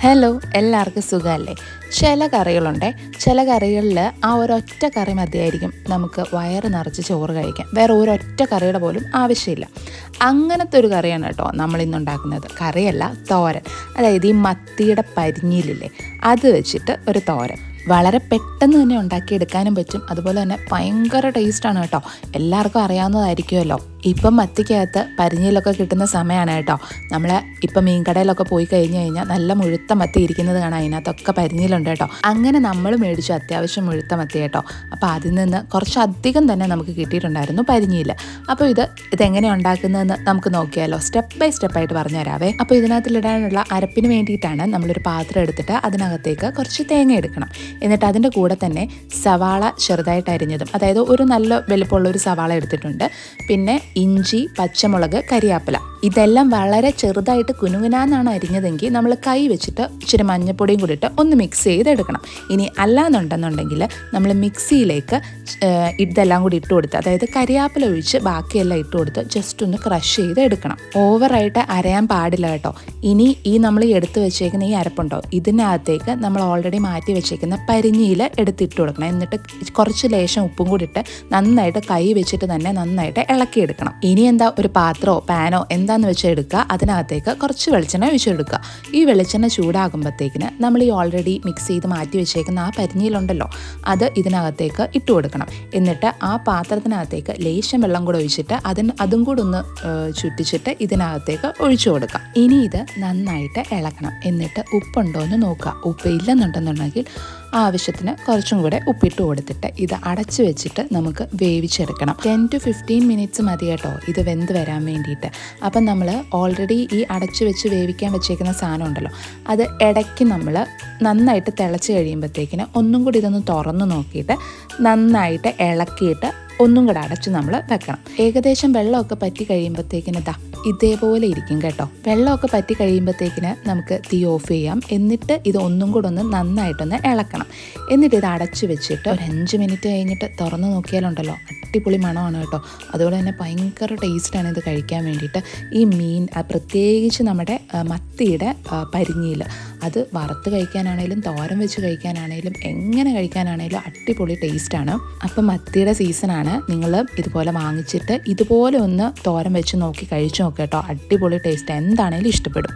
Hello, എല്ലാവർക്കും സുഖമല്ലേ? ചില കറികളുണ്ട്, ചില കറികളിൽ ആ ഒരൊറ്റ കറി മതിയായിരിക്കും നമുക്ക് വയറ് നിറച്ച് ചോറ് കഴിക്കാൻ. വേറെ ഒരൊറ്റ കറിയുടെ പോലും ആവശ്യമില്ല. അങ്ങനത്തെ ഒരു കറിയാണ് കേട്ടോ നമ്മളിന്നുണ്ടാക്കുന്നത്. കറിയല്ല, തോരൻ. അതായത് ഈ മത്തിയുടെ പരിഞ്ഞിലില്ലേ, അത് വെച്ചിട്ട് ഒരു തോരൻ. വളരെ പെട്ടെന്ന് തന്നെ ഉണ്ടാക്കിയെടുക്കാനും പറ്റും. അതുപോലെ തന്നെ ഭയങ്കര ടേസ്റ്റാണ് കേട്ടോ. എല്ലാവർക്കും അറിയാവുന്നതായിരിക്കുമല്ലോ. ഇപ്പം മത്തിക്കകത്ത് പരിഞ്ഞിലൊക്കെ കിട്ടുന്ന സമയമാണ് കേട്ടോ. നമ്മൾ ഇപ്പം മീൻകടയിലൊക്കെ പോയി കഴിഞ്ഞ് കഴിഞ്ഞാൽ നല്ല മുഴുത്ത മത്തി ഇരിക്കുന്നത് കാണാം. അതിനകത്തൊക്കെ പരിഞ്ഞിലുണ്ട് കേട്ടോ. അങ്ങനെ നമ്മൾ മേടിച്ചു അത്യാവശ്യം മുഴുത്ത മത്തി കേട്ടോ. അപ്പോൾ അതിൽ നിന്ന് കുറച്ചധികം തന്നെ നമുക്ക് കിട്ടിയിട്ടുണ്ടായിരുന്നു പരിഞ്ഞിയിൽ. അപ്പോൾ ഇതെങ്ങനെയാണ് ഉണ്ടാക്കുന്നതെന്ന് നമുക്ക് നോക്കിയാലോ. സ്റ്റെപ്പ് ബൈ സ്റ്റെപ്പായിട്ട് പറഞ്ഞുതരാവേ. അപ്പോൾ ഇതിനകത്തിലിടാനുള്ള അരപ്പിന് വേണ്ടിയിട്ടാണ് നമ്മളൊരു പാത്രം എടുത്തിട്ട് അതിനകത്തേക്ക് കുറച്ച് തേങ്ങ എടുക്കണം. എന്നിട്ട് അതിൻ്റെ കൂടെ തന്നെ സവാള ചെറുതായിട്ട് അരിഞ്ഞതും, അതായത് ഒരു നല്ല വലുപ്പമുള്ള ഒരു സവാള എടുത്തിട്ടുണ്ട്. പിന്നെ ഇഞ്ചി, പച്ചമുളക്, കരിയാപ്പില, ഇതെല്ലാം വളരെ ചെറുതായിട്ട് കുനുകുനാന്നാണ് അരിഞ്ഞതെങ്കിൽ നമ്മൾ കൈ വെച്ചിട്ട് ഇച്ചിരി മഞ്ഞൾപ്പൊടിയും കൂടി ഇട്ട് ഒന്ന് മിക്സ് ചെയ്തെടുക്കണം. ഇനി അല്ലാന്നുണ്ടെന്നുണ്ടെങ്കിൽ നമ്മൾ മിക്സിയിലേക്ക് ഇതെല്ലാം കൂടി ഇട്ട് കൊടുത്ത്, അതായത് കരിയാപ്പില ഒഴിച്ച് ബാക്കിയെല്ലാം ഇട്ട് കൊടുത്ത് ജസ്റ്റ് ഒന്ന് ക്രഷ് ചെയ്ത് എടുക്കണം. ഓവറായിട്ട് അരയാൻ പാടില്ല കേട്ടോ. ഇനി നമ്മൾ എടുത്ത് വെച്ചേക്കുന്ന ഈ അരപ്പുണ്ടോ, ഇതിനകത്തേക്ക് നമ്മൾ ഓൾറെഡി മാറ്റി വെച്ചേക്കുന്ന പരിഞ്ഞിയിൽ എടുത്തിട്ട് കൊടുക്കണം. എന്നിട്ട് കുറച്ച് ലേശം ഉപ്പും കൂടി ഇട്ട് നന്നായിട്ട് കൈ വെച്ചിട്ട് തന്നെ നന്നായിട്ട് ഇളക്കിയെടുക്കണം. ഇനി ഒരു പാത്രമോ പാനോ എന്താന്ന് വെച്ചാൽ എടുക്കുക. അതിനകത്തേക്ക് കുറച്ച് വെളിച്ചെണ്ണ ഒഴിച്ചെടുക്കുക. ഈ വെളിച്ചെണ്ണ ചൂടാകുമ്പോഴത്തേക്കിന് നമ്മൾ ഈ ഓൾറെഡി മിക്സ് ചെയ്ത് മാറ്റി വെച്ചേക്കുന്ന ആ പരിഞ്ഞിയിലുണ്ടല്ലോ, അത് ഇതിനകത്തേക്ക് ഇട്ട് കൊടുക്കണം. എന്നിട്ട് ആ പാത്രത്തിനകത്തേക്ക് ലേശം വെള്ളം കൂടെ ഒഴിച്ചിട്ട് അതും കൂടെ ഒന്ന് ചുറ്റിച്ചിട്ട് ഇതിനകത്തേക്ക് ഒഴിച്ചു കൊടുക്കാം. ഇനി ഇത് നന്നായിട്ട് ഇളക്കണം. എന്നിട്ട് ഉപ്പുണ്ടോ എന്ന് നോക്കുക. ഉപ്പ് ഇല്ലെന്നുണ്ടെന്നുണ്ടെങ്കിൽ ആവശ്യത്തിന് കുറച്ചും കൂടെ ഉപ്പിട്ട് കൊടുത്തിട്ട് ഇത് അടച്ചു വെച്ചിട്ട് നമുക്ക് വേവിച്ചെടുക്കണം. 10 to 15 മിനിറ്റ്സ് മതി കേട്ടോ ഇത് വെന്ത് വരാൻ വേണ്ടിയിട്ട്. അപ്പം നമ്മൾ ഓൾറെഡി ഈ അടച്ചു വെച്ച് വേവിക്കാൻ വെച്ചേക്കുന്ന സാധനം ഉണ്ടല്ലോ, അത് ഇടയ്ക്ക് നമ്മൾ നന്നായിട്ട് തിളച്ച് കഴിയുമ്പോഴത്തേക്കിന് ഒന്നും കൂടി ഇതൊന്ന് തുറന്ന് നോക്കിയിട്ട് നന്നായിട്ട് ഇളക്കിയിട്ട് ഒന്നും കൂടെ അടച്ച് നമ്മൾ വെക്കണം. ഏകദേശം വെള്ളമൊക്കെ പറ്റി കഴിയുമ്പോഴത്തേക്കിന് ഇതേപോലെ ഇരിക്കും കേട്ടോ. വെള്ളമൊക്കെ പറ്റി കഴിയുമ്പോഴത്തേക്കിന് നമുക്ക് തീ ഓഫ് ചെയ്യാം. എന്നിട്ട് ഇത് ഒന്നും കൂടെ ഒന്ന് നന്നായിട്ടൊന്ന് ഇളക്കണം. എന്നിട്ട് ഇത് അടച്ച് വെച്ചിട്ട് ഒരു 5 മിനിറ്റ് കഴിഞ്ഞിട്ട് തുറന്ന് നോക്കിയാലുണ്ടല്ലോ, അടിപൊളി മണമാണ് കേട്ടോ. അതുപോലെ തന്നെ ഭയങ്കര ടേസ്റ്റാണ് ഇത് കഴിക്കാൻ വേണ്ടിയിട്ട്. ഈ മീൻ, പ്രത്യേകിച്ച് നമ്മുടെ മത്തിയുടെ പരിഞ്ഞിയിൽ, അത് വറുത്ത് കഴിക്കാനാണേലും തോരൻ വെച്ച് കഴിക്കാനാണേലും എങ്ങനെ കഴിക്കാനാണേലും അടിപൊളി ടേസ്റ്റാണ്. അപ്പം മത്തിയുടെ സീസണാണ്. നിങ്ങൾ ഇതുപോലെ വാങ്ങിച്ചിട്ട് ഇതുപോലെ ഒന്ന് തോരൻ വെച്ച് നോക്കി കഴിച്ചു നോക്കുക കേട്ടോ. അടിപൊളി ടേസ്റ്റ്, എന്താണേലും ഇഷ്ടപ്പെടും.